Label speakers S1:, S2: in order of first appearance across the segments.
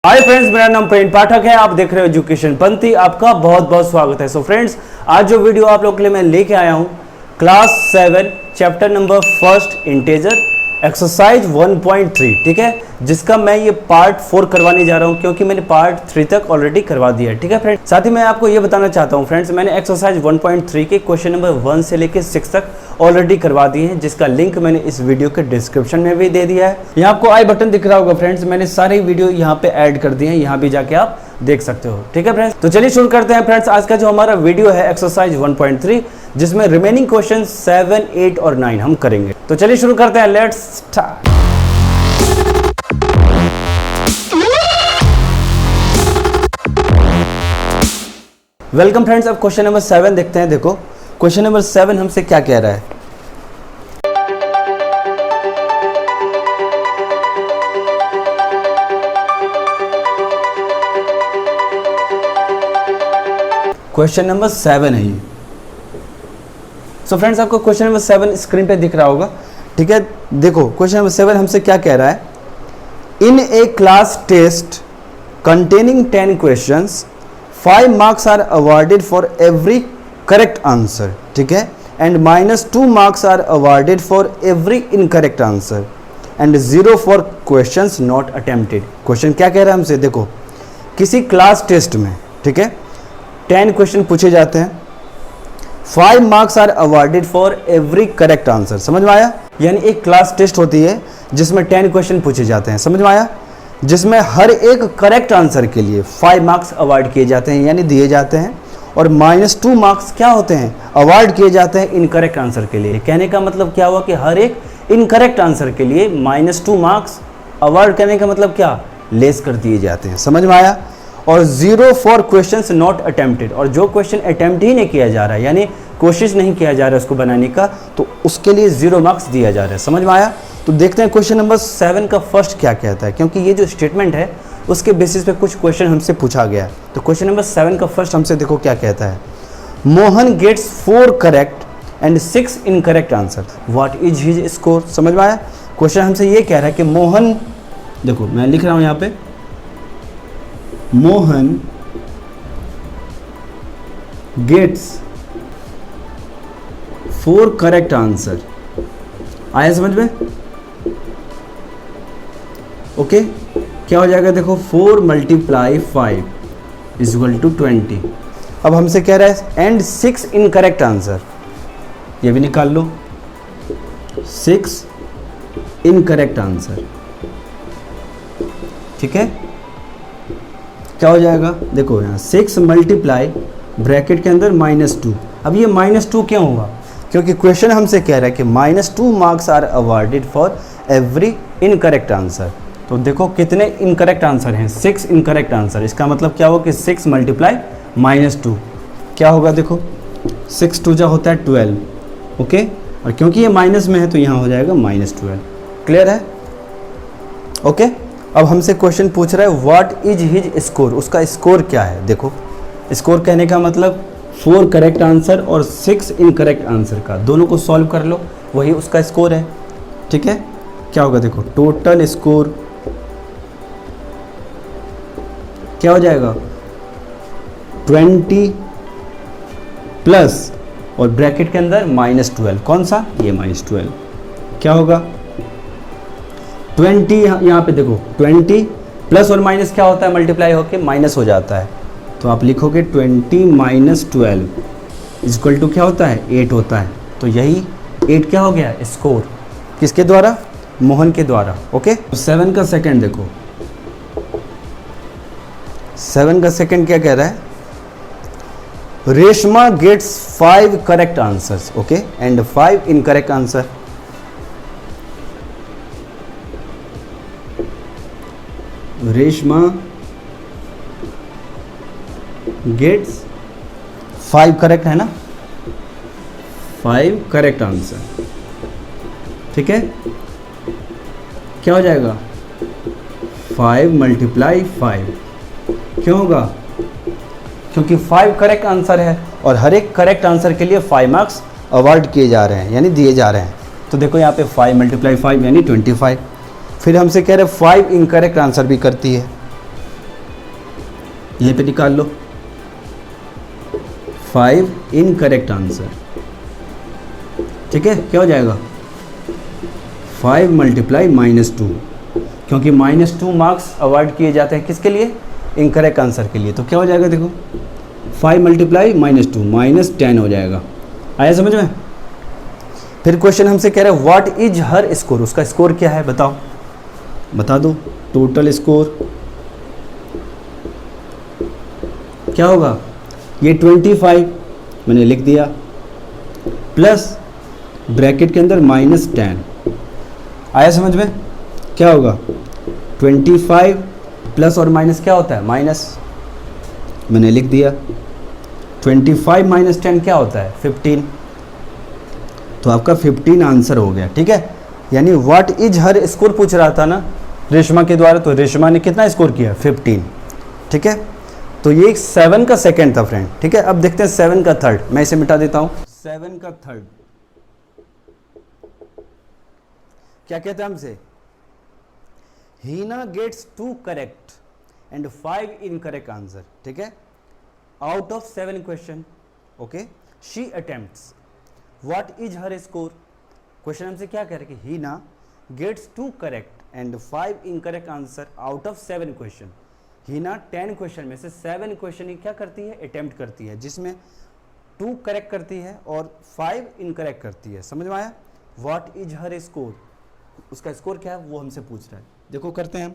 S1: Hi friends, मेरा नाम प्रवीण पाठक है। आप देख रहे हो एजुकेशन पंथी। आपका बहुत बहुत स्वागत है। सो फ्रेंड्स, आज जो वीडियो आप लोगों के लिए मैं लेके आया हूँ, class 7 chapter number first integer exercise 1.3, ठीक है, जिसका मैं ये पार्ट 4 करवाने जा रहा हूँ क्योंकि मैंने पार्ट 3 तक ऑलरेडी करवा दिया है। ठीक है फ्रेंड्स, साथ ही मैं आपको ये बताना चाहता हूँ फ्रेंड्स, मैंने एक्सरसाइज 1.3 के क्वेश्चन नंबर 1 से लेकर 6 तक ऑलरेडी करवा दिए हैं, जिसका लिंक मैंने इस वीडियो के डिस्क्रिप्शन में भी दे दिया है। यहाँ आपको आई बटन दिख रहा होगा फ्रेंड्स, मैंने सारे वीडियो यहाँ पे ऐड कर दिए हैं, यहाँ भी जाके आप देख सकते हो। ठीक है फ्रेंड्स, तो चलिए शुरू करते हैं फ्रेंड्स। आज का जो हमारा वीडियो है एक्सरसाइज 1.3, जिसमें रिमेनिंग क्वेश्चन 7, 8 और 9 हम करेंगे। तो चलिए शुरू करते हैं, लेट्स स्टार्ट। वेलकम फ्रेंड्स, अब क्वेश्चन नंबर 7 देखते हैं। देखो क्वेश्चन नंबर 7 हमसे क्या कह रहा है। क्वेश्चन नंबर 7 है ये। सो फ्रेंड्स, आपको क्वेश्चन नंबर 7 स्क्रीन पे दिख रहा होगा। ठीक है, देखो क्वेश्चन नंबर 7 हमसे क्या कह रहा है। In a class test containing 10 questions 5 marks are awarded for every correct answer, ठीक है, and -2 marks are awarded for every incorrect answer and 0 for questions not attempted। Question क्या कह रहा है हमसे, देखो किसी क्लास टेस्ट में, ठीक है, 10 क्वेश्चन पूछे जाते हैं, 5 marks are awarded for every correct answer। समझ में आया? यानी एक क्लास टेस्ट होती है जिसमें 10 क्वेश्चन पूछे जाते हैं, समझ में आया, जिसमें हर एक करेक्ट आंसर के लिए 5 मार्क्स अवार्ड किए जाते हैं, यानी दिए जाते हैं, और -2 मार्क्स क्या होते हैं, अवार्ड किए जाते हैं इनकरेक्ट आंसर के लिए। कहने का मतलब क्या हुआ कि हर एक इनकरेक्ट आंसर के लिए -2 मार्क्स अवार्ड करने का मतलब क्या, लेस कर दिए जाते हैं। समझ में आया? और 0 फॉर क्वेश्चंस नॉट अटेम्प्टेड, और जो क्वेश्चन अटेम्प्ट ही नहीं किया जा रहा है, यानी कोशिश नहीं किया जा रहा है उसको बनाने का, तो उसके लिए 0 मार्क्स दिया जा रहा है। समझ में आया? तो देखते हैं क्वेश्चन नंबर 7 का फर्स्ट क्या कहता है, क्योंकि ये जो स्टेटमेंट है उसके बेसिस पे कुछ क्वेश्चन हमसे पूछा गया है। तो क्वेश्चन नंबर 7 का फर्स्ट हमसे देखो क्या कहता है। Mohan gets 4 correct and 6 incorrect answer, what is his score. समझ में आया? क्वेश्चन हमसे ये कह रहा है कि मोहन, देखो मैं लिख रहा हूं यहां पे, मोहन गेट्स 4 करेक्ट आंसर। आया समझ में? ओके, क्या हो जाएगा, देखो 4 × 5 = 20। अब हमसे कह रहा है एंड 6 इनकरेक्ट आंसर, ये भी निकाल लो, 6 इनकरेक्ट आंसर। ठीक है, क्या हो जाएगा, देखो यहाँ 6 × ब्रैकेट के अंदर -2। अब ये -2 क्यों हुआ, क्योंकि क्वेश्चन हमसे कह रहा है कि -2 marks are awarded for every incorrect answer. तो देखो कितने इनकरेक्ट आंसर हैं, 6 इनकरेक्ट आंसर। इसका मतलब क्या होगा कि 6 × -2 क्या होगा, देखो 6 2 जा होता है 12। ओके, और क्योंकि ये माइनस में है तो यहाँ हो जाएगा -12। क्लियर है? ओके, अब हमसे क्वेश्चन पूछ रहा है व्हाट इज हिज स्कोर, उसका स्कोर क्या है। देखो स्कोर कहने का मतलब 4 करेक्ट आंसर और 6 इनकरेक्ट आंसर का, दोनों को सॉल्व कर लो, वही उसका स्कोर है। ठीक है, क्या होगा, देखो टोटल स्कोर क्या हो जाएगा, 20 प्लस और ब्रैकेट के अंदर -12। कौन सा, ये -12। क्या होगा, 20, यहाँ पे देखो 20 प्लस और माइनस क्या होता है, मल्टीप्लाई होके माइनस हो जाता है, तो आप लिखोगे 20 - 12 = क्या होता है, 8 होता है। तो यही 8 क्या हो गया, स्कोर, किसके द्वारा, मोहन के द्वारा। ओके, 7 का सेकंड देखो, 7 का सेकंड क्या कह रहा है, Reshma gets 5 correct answers, okay, and 5 incorrect answer. Reshma gets 5 correct है ना, 5 करेक्ट आंसर। ठीक है, क्या हो जाएगा, 5 × 5 क्यों होगा, क्योंकि 5 करेक्ट आंसर है और हर एक करेक्ट आंसर के लिए 5 मार्क्स अवार्ड किए जा रहे हैं, यानी दिए जा रहे हैं। तो देखो यहाँ पे 5 × 5 यानी 25। फिर हमसे कह रहे 5 इनकरेक्ट आंसर भी करती है, यहीं पे निकाल लो 5 इनकरेक्ट आंसर। ठीक है, क्या हो जाएगा 5 मल्टीप्लाई -2, क्योंकि -2 मार्क्स अवॉइड किए जाते हैं किसके लिए, इनकरेक्ट आंसर के लिए। तो क्या हो जाएगा देखो 5 मल्टीप्लाई -2 -10 हो जाएगा। आया समझ में। फिर क्वेश्चन हमसे कह रहा है व्हाट इज हर स्कोर, उसका स्कोर क्या है बताओ, बता दो। टोटल स्कोर क्या होगा, ये 25 मैंने लिख दिया, प्लस ब्रैकेट के अंदर -10। आया समझ में। क्या होगा 25 प्लस और माइनस क्या होता है, माइनस, मैंने लिख दिया। 25 - 10 क्या होता है 15। तो आपका 15 आंसर हो गया। ठीक है, यानी व्हाट इज हर स्कोर पूछ रहा था ना रेशमा के द्वारा, तो रेशमा ने कितना स्कोर किया 15। ठीक है, तो ये 7 का सेकंड था फ्रेंड। ठीक है, अब देखते हैं 7 का थर्ड, मैं इसे मिटा देता हूं। 7 का थर्ड क्या कहते हैं हमसे, Heena gets 2 correct and 5 incorrect answer. ठीक है, out of 7 question, okay, she attempts, what is her score. Question हमसे क्या कह रहे हैं कि Heena gets 2 correct and 5 incorrect answer out of 7 question. Heena 10 question में से 7 क्वेश्चन ही क्या करती है, अटेम्प्ट करती है, जिसमें 2 करेक्ट करती है और 5 इनकरेक्ट करती है। समझ में आया। व्हाट इज हर स्कोर, उसका स्कोर क्या है वो हमसे पूछ रहा है। देखो करते हैं हम,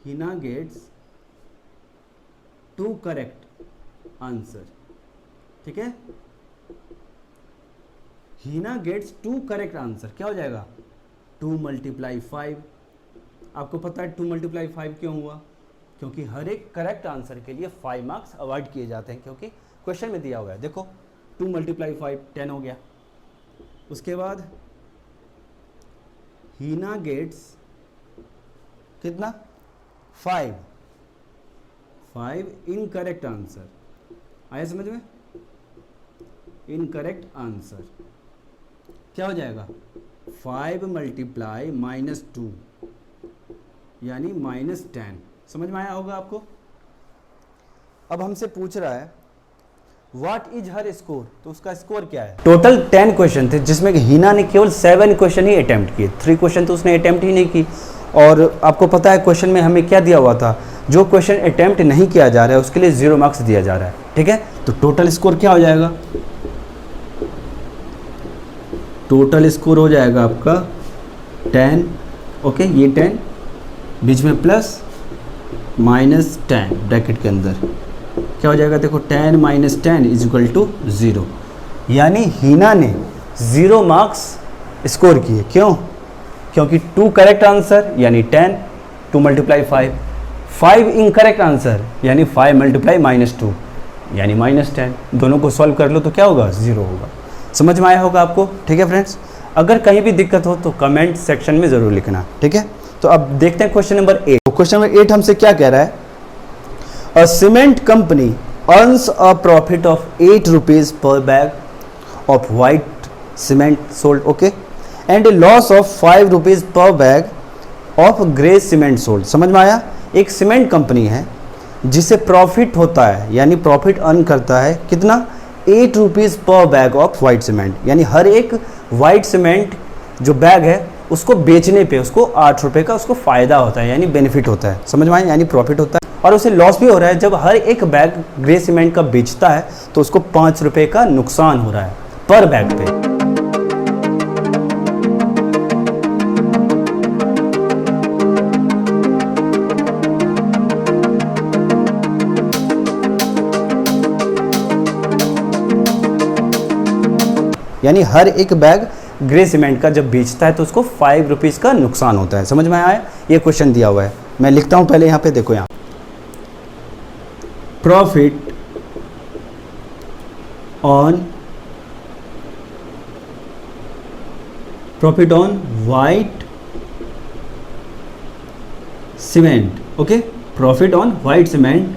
S1: हीना गेट्स 2 करेक्ट आंसर। ठीक है, हीना गेट्स 2 करेक्ट आंसर, क्या हो जाएगा 2 × 5। आपको पता है 2 × 5 क्यों हुआ, क्योंकि हर एक करेक्ट आंसर के लिए 5 मार्क्स अवॉइड किए जाते हैं, क्योंकि क्वेश्चन में दिया हुआ है। देखो 2 × 5 10 हो गया। उसके बाद हीना गेट्स कितना 5 इनकरेक्ट आंसर। आया समझ में, इनकरेक्ट आंसर क्या हो जाएगा 5 × -2 यानी -10। समझ में आया होगा आपको। अब हमसे पूछ रहा है व्हाट इज हर स्कोर, तो उसका स्कोर क्या है। टोटल 10 क्वेश्चन थे, जिसमें कि हीना ने केवल 7 क्वेश्चन ही अटेम्प्ट किए, 3 क्वेश्चन तो उसने अटेम्प्ट ही नहीं की। और आपको पता है क्वेश्चन में हमें क्या दिया हुआ था, जो क्वेश्चन अटेम्प्ट नहीं किया जा रहा है उसके लिए 0 मार्क्स दिया जा रहा है। ठीक है, तो टोटल स्कोर क्या हो जाएगा, टोटल स्कोर हो जाएगा आपका 10। ओके, ये 10 बीच में प्लस -10 ब्रैकेट के अंदर क्या हो जाएगा, देखो 10 - 10 = 0। यानी हीना ने 0 मार्क्स स्कोर किए। क्यों, क्योंकि 2 करेक्ट आंसर यानी 10, 2 × 5 इनकरेक्ट आंसर यानी 5 × -2 यानी -10। दोनों को सॉल्व कर लो तो क्या होगा 0 होगा। समझ में आया होगा आपको। ठीक है फ्रेंड्स, अगर कहीं भी दिक्कत हो तो कमेंट सेक्शन में ज़रूर लिखना। ठीक है, तो अब देखते हैं क्वेश्चन नंबर 8। क्वेश्चन नंबर 8 हमसे क्या कह रहा है, a cement company earns a profit of 8 rupees per bag of white cement sold, okay, and a loss of 5 rupees per bag of grey cement sold. समझ में आया। एक सीमेंट कंपनी है जिसे प्रॉफिट होता है, यानी प्रॉफिट अर्न करता है कितना 8 rupees per bag of white cement, यानी हर एक वाइट सीमेंट जो बैग है उसको बेचने पे उसको 8 रुपये का उसको फ़ायदा होता है, यानी बेनिफिट होता है। समझ में आया, यानी प्रॉफिट होता है। और उसे लॉस भी हो रहा है, जब हर एक बैग ग्रे सीमेंट का बेचता है तो उसको 5 रुपये का नुकसान हो रहा है पर बैग पे। यानी हर एक बैग ग्रे सीमेंट का जब बेचता है तो उसको 5 रुपीज़ का नुकसान होता है। समझ में आया। ये क्वेश्चन दिया हुआ है, मैं लिखता हूं पहले यहाँ पे, देखो यहाँ profit on white cement, okay, profit on white cement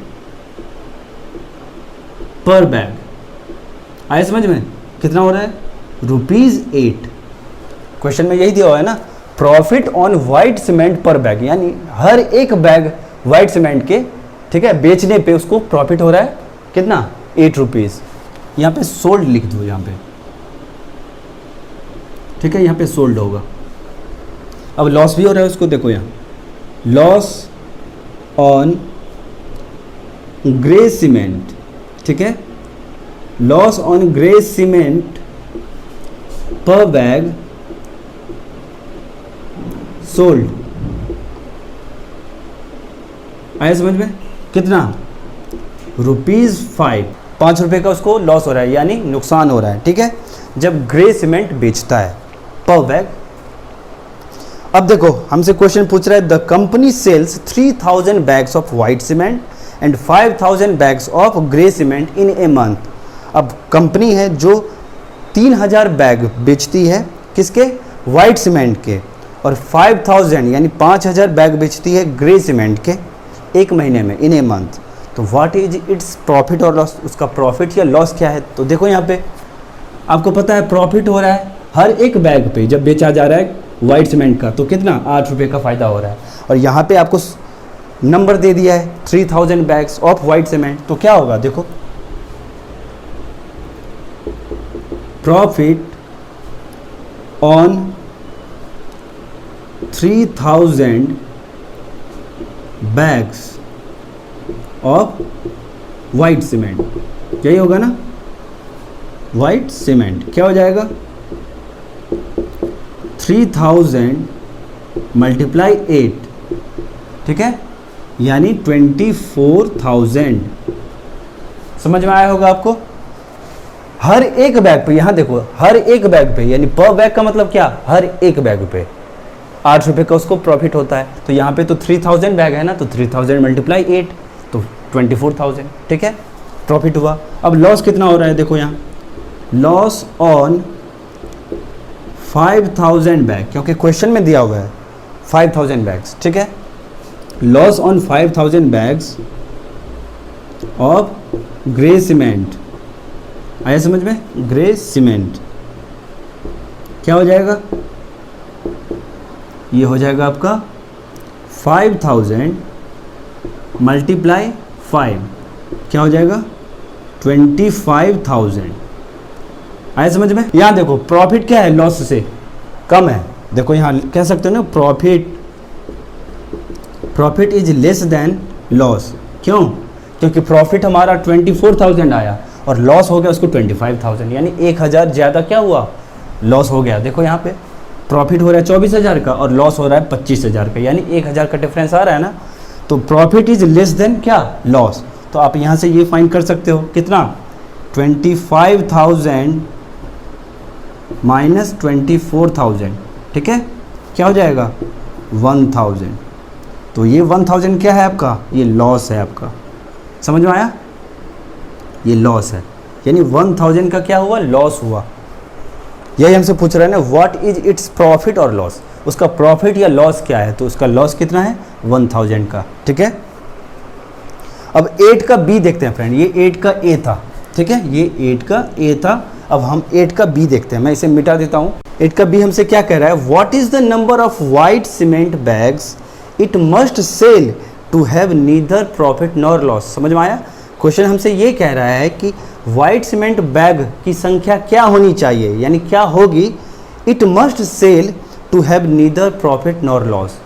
S1: पर बैग। आया समझ में, कितना हो रहा है ₹8। क्वेश्चन में यही दिया हुआ है ना, प्रॉफिट ऑन वाइट सीमेंट पर बैग, यानी हर एक बैग वाइट सीमेंट के, ठीक है, बेचने पे उसको प्रॉफिट हो रहा है कितना, 8 रुपीज़। यहाँ पे सोल्ड लिख दो यहाँ पे, ठीक है, यहाँ पे सोल्ड होगा। अब लॉस भी हो रहा है उसको, देखो यहाँ लॉस ऑन ग्रे सीमेंट, ठीक है, लॉस ऑन ग्रे सीमेंट पर बैग सोल्ड। आया समझ में, कितना, ₹5, 5 रुपये का उसको लॉस हो रहा है, यानी नुकसान हो रहा है, ठीक है, जब ग्रे सीमेंट बेचता है पर बैग। अब देखो हमसे क्वेश्चन पूछ रहा है, the company sales 3000 bags of white cement and 5000 bags of grey cement in a month. अब कंपनी है जो 3000 बैग बेचती है किसके, वाइट सीमेंट के, और 5000 यानी 5000 बैग बेचती है ग्रे सीमेंट के एक महीने में, इन ए मंथ। तो व्हाट इज इट्स प्रॉफिट और लॉस, उसका प्रॉफिट या लॉस क्या है। तो देखो यहाँ पे आपको पता है प्रॉफिट हो रहा है हर एक बैग पे जब बेचा जा रहा है वाइट सीमेंट का, तो कितना, 8 रुपये का फ़ायदा हो रहा है। और यहाँ पे आपको नंबर दे दिया है 3000 बैग्स ऑफ वाइट सीमेंट, तो क्या होगा देखो, profit on 3000 bags of white cement, यही होगा ना, वाइट सीमेंट क्या हो जाएगा, 3000 मल्टीप्लाई 8, ठीक है, यानी 24,000। समझ में आया होगा आपको। हर एक बैग पे, यहाँ देखो हर एक बैग पे, यानी पर बैग का मतलब क्या, हर एक बैग पे 8 रुपये का उसको प्रॉफिट होता है। तो यहाँ पे तो 3000 बैग है ना, तो 3000 मल्टीप्लाई 8 तो 24,000, ठीक है, प्रॉफिट हुआ। अब लॉस कितना हो रहा है, देखो यहाँ लॉस ऑन 5000 बैग, क्योंकि क्वेश्चन में दिया हुआ है 5000 बैग्स, ठीक है, loss on 5000 bags of grey cement. आया समझ में, ग्रे सीमेंट क्या हो जाएगा, ये हो जाएगा आपका 5000 मल्टीप्लाई 5, क्या हो जाएगा 25,000। आया समझ में। यहाँ देखो प्रॉफिट क्या है, लॉस से कम है। देखो यहाँ कह सकते हो ना, profit is less than loss. क्यों, क्योंकि प्रॉफिट हमारा 24,000 आया और लॉस हो गया उसको 25,000, यानी 1000 ज़्यादा क्या हुआ, लॉस हो गया। देखो यहाँ पे प्रॉफिट हो रहा है 24,000 का और लॉस हो रहा है 25,000 का, यानी 1000 का डिफरेंस आ रहा है ना। तो प्रॉफिट इज लेस देन क्या, लॉस। तो आप यहाँ से ये फाइंड कर सकते हो, कितना, 25,000 माइनस 24,000, ठीक है, क्या हो जाएगा 1000। तो ये 1000 क्या है आपका, ये लॉस है आपका। समझ में आया, ये लॉस है, यानी 1000 का क्या हुआ, लॉस हुआ। यही हमसे पूछ रहा है ना, व्हाट इज इट्स प्रॉफिट और लॉस, उसका प्रॉफिट या लॉस क्या है। तो उसका लॉस कितना है, 1000 का, ठीक है। अब 8 का बी देखते हैं फ्रेंड, ये 8 का ए था, ठीक है, ये 8 का ए था। अब हम 8 का बी देखते हैं, मैं इसे मिटा देता हूँ। 8 का बी हमसे क्या कह रहा है, what is the number of white cement bags it must sell to have neither profit nor loss. समझ में आया, क्वेश्चन हमसे ये कह रहा है कि वाइट सीमेंट बैग की संख्या क्या होनी चाहिए, यानी क्या होगी, it must sell to have neither profit nor loss,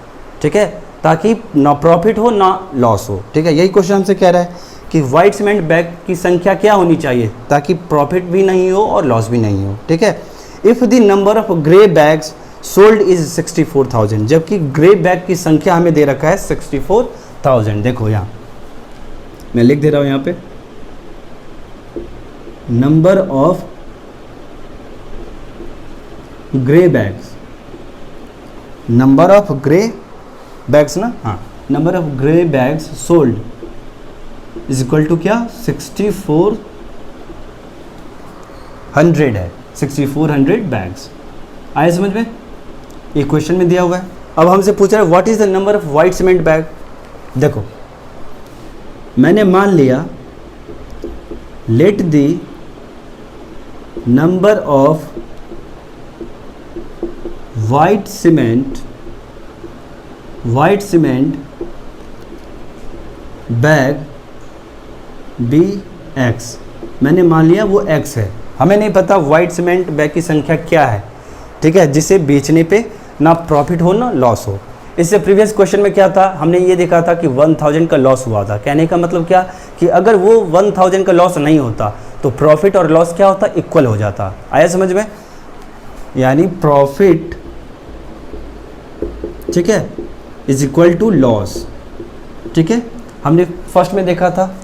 S1: ठीक है, ताकि ना प्रॉफिट हो ना लॉस हो, ठीक है। यही क्वेश्चन हमसे कह रहा है कि वाइट सीमेंट बैग की संख्या क्या होनी चाहिए ताकि प्रॉफिट भी नहीं हो और लॉस भी नहीं हो, ठीक है। If the number of grey bags sold is 64,000, जबकि ग्रे बैग की संख्या हमें दे रखा है 64,000। देखो यहाँ मैं लिख दे रहा हूँ, यहाँ पे number of grey bags, number of grey bags ना, हाँ, number of grey bags sold is equal to क्या, 6400 है, 6400 बैग्स। आए समझ में, ये क्वेश्चन में दिया हुआ है। अब हमसे पूछ रहा है what is the number of white cement bag. देखो मैंने मान लिया, let the number of white cement bag be X, मैंने मान लिया वो एक्स है, हमें नहीं पता वाइट सीमेंट बैग की संख्या क्या है, ठीक है, जिसे बेचने पे ना प्रॉफिट हो ना लॉस हो। इससे प्रीवियस क्वेश्चन में क्या था, हमने ये देखा था कि 1000 का लॉस हुआ था। कहने का मतलब क्या कि अगर वो 1000 का लॉस नहीं होता तो प्रॉफिट और लॉस क्या होता, इक्वल हो जाता। आया समझ में? यानी प्रॉफिट, ठीक है, इज इक्वल टू लॉस, ठीक है, हमने फर्स्ट में देखा था।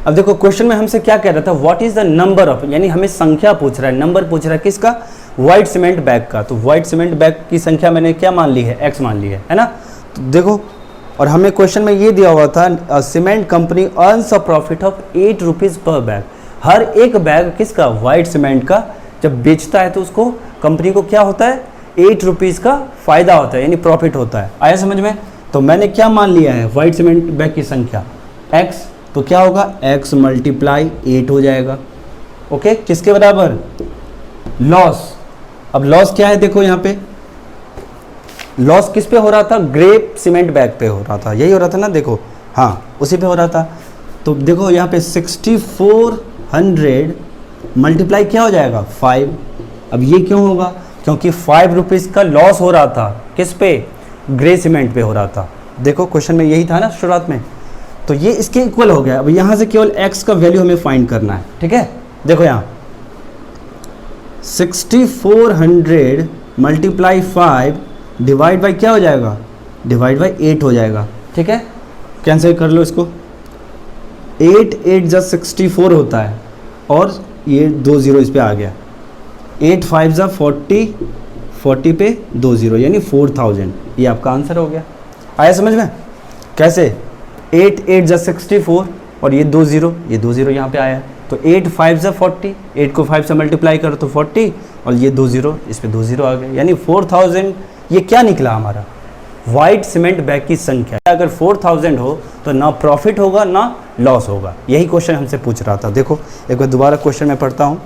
S1: अब देखो क्वेश्चन में हमसे क्या कह रहा था, what is the number of, यानी हमें संख्या पूछ रहा है, नंबर पूछ रहा है किसका, व्हाइट सीमेंट बैग का। तो व्हाइट सीमेंट बैग की संख्या मैंने क्या मान ली है, एक्स मान ली है ना। तो देखो, और हमें क्वेश्चन में ये दिया हुआ था, cement company earns a profit of 8 rupees per bag. हर एक बैग किसका, व्हाइट सीमेंट का, जब बेचता है तो उसको कंपनी को क्या होता है, 8 रुपीज़ का फायदा होता है, यानी प्रॉफिट होता है। आया समझ में? तो मैंने क्या मान लिया है, व्हाइट सीमेंट बैग की संख्या एक्स, तो क्या होगा, एक्स मल्टीप्लाई 8 हो जाएगा। ओके, किसके बराबर, लॉस। अब लॉस क्या है, देखो यहाँ पे लॉस किस पे हो रहा था, ग्रे सीमेंट बैग पे हो रहा था, यही हो रहा था ना, देखो हाँ उसी पे हो रहा था। तो देखो यहाँ पे 6400 मल्टीप्लाई क्या हो जाएगा, 5। अब ये क्यों होगा, क्योंकि 5 रुपीज़ का लॉस हो रहा था, किस पे, ग्रे सीमेंट पे हो रहा था। देखो क्वेश्चन में यही था ना शुरुआत में, तो ये इसके इक्वल हो गया। अब यहाँ से केवल x का वैल्यू हमें फाइंड करना है, ठीक है। देखो यहाँ 6400 मल्टीप्लाई 5 डिवाइड बाई क्या हो जाएगा, डिवाइड बाई 8 हो जाएगा, ठीक है। कैंसिल कर लो इसको, 8 8 जा 64 होता है, और ये 2 0 इस पे आ गया, 8 5 जा 40, 40 पे 2 0 यानी 4000, ये आपका आंसर हो गया। आया समझ में? कैसे, 8 8 जा 64 और ये 2 0, ये 2 0 यहाँ पे आया, तो 8 5 जा 40, 8 को 5 से मल्टीप्लाई करो तो 40, और ये 2 0, इस पे 2 0 आ गए, यानी 4000। ये क्या निकला हमारा, वाइट सीमेंट बैग की संख्या। अगर 4000 हो तो ना प्रॉफिट होगा ना लॉस होगा, यही क्वेश्चन हमसे पूछ रहा था। देखो एक बार दोबारा क्वेश्चन में पढ़ता हूँ,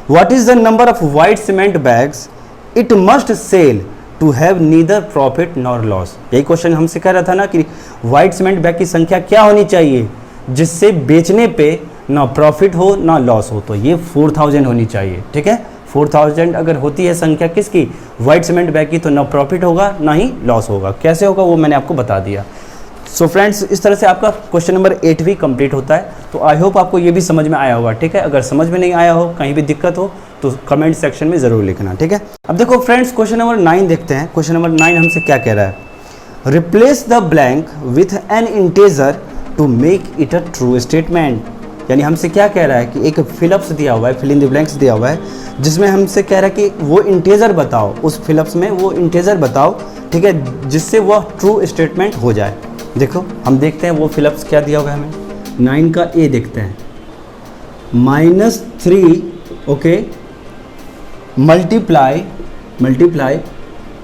S1: what is the number of white cement bags it must sell to have neither profit nor loss. यही क्वेश्चन हमसे कह रहा था ना कि वाइट सीमेंट बैग की संख्या क्या होनी चाहिए जिससे बेचने पे ना प्रॉफिट हो ना लॉस हो, तो ये 4000 होनी चाहिए, ठीक है। 4000 अगर होती है संख्या किसकी, वाइट सीमेंट बैग की, तो ना प्रॉफिट होगा ना ही लॉस होगा। कैसे होगा वो मैंने आपको बता दिया। सो फ्रेंड्स, इस तरह से आपका क्वेश्चन नंबर 8 भी कंप्लीट होता है। तो आई होप आपको ये भी समझ में आया होगा, ठीक है। अगर समझ में नहीं आया हो, कहीं भी दिक्कत हो तो कमेंट सेक्शन में ज़रूर लिखना, ठीक है। अब देखो फ्रेंड्स, क्वेश्चन नंबर 9 देखते हैं। क्वेश्चन नंबर 9 हमसे क्या कह रहा है, replace the blank with an integer to make it a true statement. यानी हमसे क्या कह रहा है कि एक फिलअप्स दिया हुआ है, फिल इन द ब्लैंक्स दिया हुआ है, जिसमें हमसे कह रहा है कि वो इंटीजर बताओ, उस फिलअप्स में वो इंटीजर बताओ, ठीक है, जिससे वह ट्रू स्टेटमेंट हो जाए। देखो हम देखते हैं वो फिलअप्स क्या दिया हुआ है हमें। 9 का ए देखते हैं, -3 okay multiply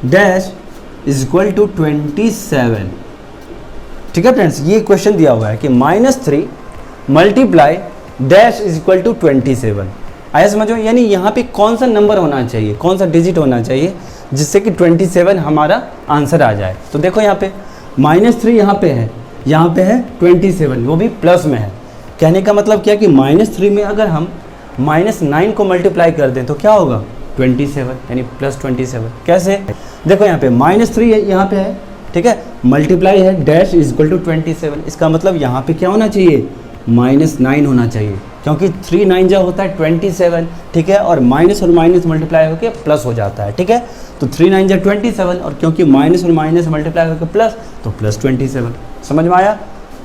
S1: dash is equal to 27। ठीक है फ्रेंड्स, ये क्वेश्चन दिया हुआ है कि -3 multiply dash is equal to 27। आया समझो, यानी यहाँ पे कौन सा नंबर होना चाहिए, कौन सा डिजिट होना चाहिए जिससे कि 27 हमारा आंसर आ जाए। तो देखो यहाँ पे -3 यहाँ पे है 27, वो भी प्लस में है। कहने का मतलब क्या कि -3 में अगर हम -9 को मल्टीप्लाई कर दें तो क्या होगा, 27 यानी +27। कैसे, देखो यहाँ पे -3 यहाँ पे है, ठीक है, मल्टीप्लाई है डैश इज इक्वल टू 27। इसका मतलब यहाँ पे क्या होना चाहिए, -9 होना चाहिए, क्योंकि 3 9 जा होता है 27, ठीक है, और माइनस और माइनस मल्टीप्लाई होकर प्लस हो जाता है, ठीक है। तो 3 9 जा 27, और क्योंकि माइनस और माइनस मल्टीप्लाई होकर प्लस, तो +27। समझ में आया।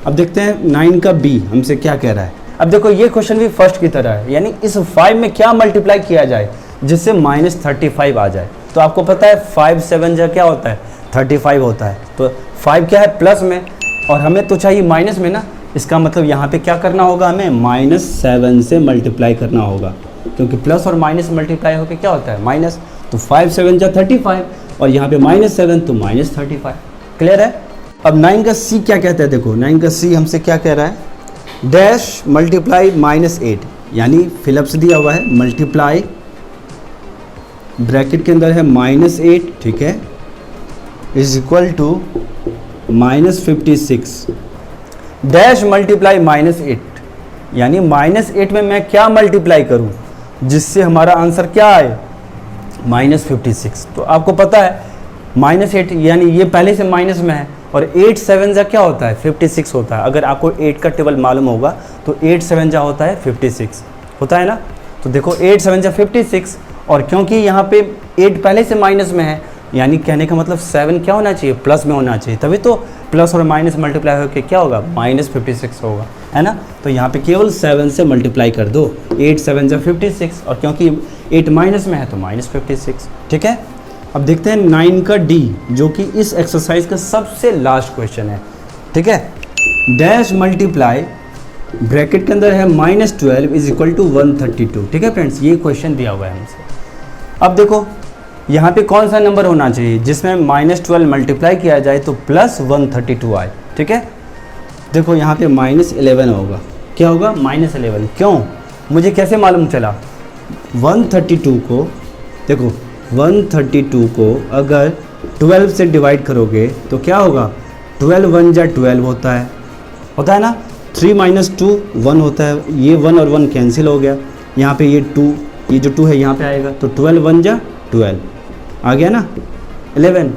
S1: अब देखते हैं 9 का बी हमसे क्या कह रहा है। अब देखो ये क्वेश्चन भी फर्स्ट की तरह है, यानी इस 5 में क्या मल्टीप्लाई किया जाए जिससे -35 आ जाए। तो आपको पता है 5 7 जा क्या होता है, 35 होता है। तो 5 क्या है, प्लस में, और हमें तो चाहिए माइनस में ना। इसका मतलब यहाँ पे क्या करना होगा, हमें -7 से मल्टीप्लाई करना होगा, क्योंकि प्लस और माइनस मल्टीप्लाई होकर क्या होता है, माइनस। तो 5 7 जा 35, और यहाँ पे -7 तो -35। क्लियर है। अब 9 का सी क्या कहता है, देखो 9 का सी हमसे क्या कह रहा है, डैश मल्टीप्लाई -8, यानी फिलअप्स दिया हुआ है, मल्टीप्लाई ब्रैकेट के अंदर है -8, ठीक है, is equal to -56 dash multiply -8, यानी -8 में मैं क्या मल्टीप्लाई करूं जिससे हमारा आंसर क्या आए, -56। तो आपको पता है -8 यानी ये पहले से माइनस में है, और 8 7 जा क्या होता है, 56 होता है। अगर आपको 8 का टेबल मालूम होगा तो 8 7 जा होता है 56 होता है ना। तो देखो 8 7 जा 56, और क्योंकि यहाँ पे 8 पहले से माइनस में है, यानी कहने का मतलब 7 क्या होना चाहिए, प्लस में होना चाहिए, तभी तो प्लस और माइनस मल्टीप्लाई होकर क्या होगा, -56 होगा, है ना। तो यहाँ पे केवल 7 से मल्टीप्लाई कर दो, 8 7 जा 56, और क्योंकि 8 माइनस में है तो -56, ठीक है। अब देखते हैं 9 का डी, जो कि इस एक्सरसाइज का सबसे लास्ट क्वेश्चन है, ठीक है। डैश मल्टीप्लाई, ब्रैकेट के अंदर है -12 इज इक्वल टू 132, ठीक है फ्रेंड्स, ये क्वेश्चन दिया हुआ है हमसे। अब देखो यहाँ पे कौन सा नंबर होना चाहिए जिसमें -12 मल्टीप्लाई किया जाए तो +132 आए, ठीक है। देखो यहाँ पे -11 होगा, क्या होगा, -11, क्यों, मुझे कैसे मालूम चला, 132 को देखो 132 को अगर 12 से डिवाइड करोगे तो क्या होगा, 12 1 जा 12 होता है ना, 3 - 2 1 होता है, ये 1 और 1 कैंसिल हो गया, यहाँ पे ये 2, ये जो 2 है यहाँ पे आएगा, तो 12 1 जा 12 आ गया ना, 11।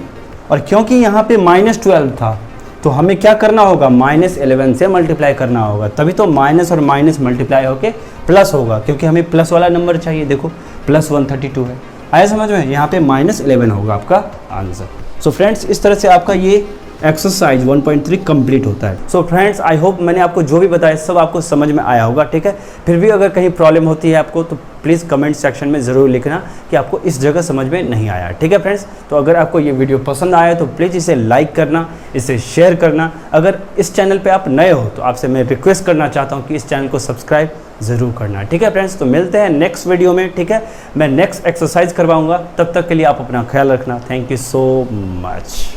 S1: और क्योंकि यहाँ पे -12 था तो हमें क्या करना होगा, -11 से मल्टीप्लाई करना होगा, तभी तो माइनस और माइनस मल्टीप्लाई होके प्लस होगा, क्योंकि हमें प्लस वाला नंबर चाहिए। देखो +132 है, आया समझ में, यहाँ पे -11 होगा आपका आंसर। सो फ्रेंड्स, इस तरह से आपका ये एक्सरसाइज 1.3 कंप्लीट होता है। सो फ्रेंड्स, आई होप मैंने आपको जो भी बताया सब आपको समझ में आया होगा, ठीक है। फिर भी अगर कहीं प्रॉब्लम होती है आपको तो प्लीज़ कमेंट सेक्शन में ज़रूर लिखना कि आपको इस जगह समझ में नहीं आया, ठीक है फ्रेंड्स। तो अगर आपको ये वीडियो पसंद आया तो प्लीज़ इसे लाइक करना, इसे शेयर करना। अगर इस चैनल पर आप नए हो तो आपसे मैं रिक्वेस्ट करना चाहता हूँ कि इस चैनल को सब्सक्राइब ज़रूर करना, ठीक है फ्रेंड्स। तो मिलते हैं नेक्स्ट वीडियो में, ठीक है। मैं नेक्स्ट एक्सरसाइज करवाऊँगा, तब तक के लिए आप अपना ख्याल रखना। Thank you so much.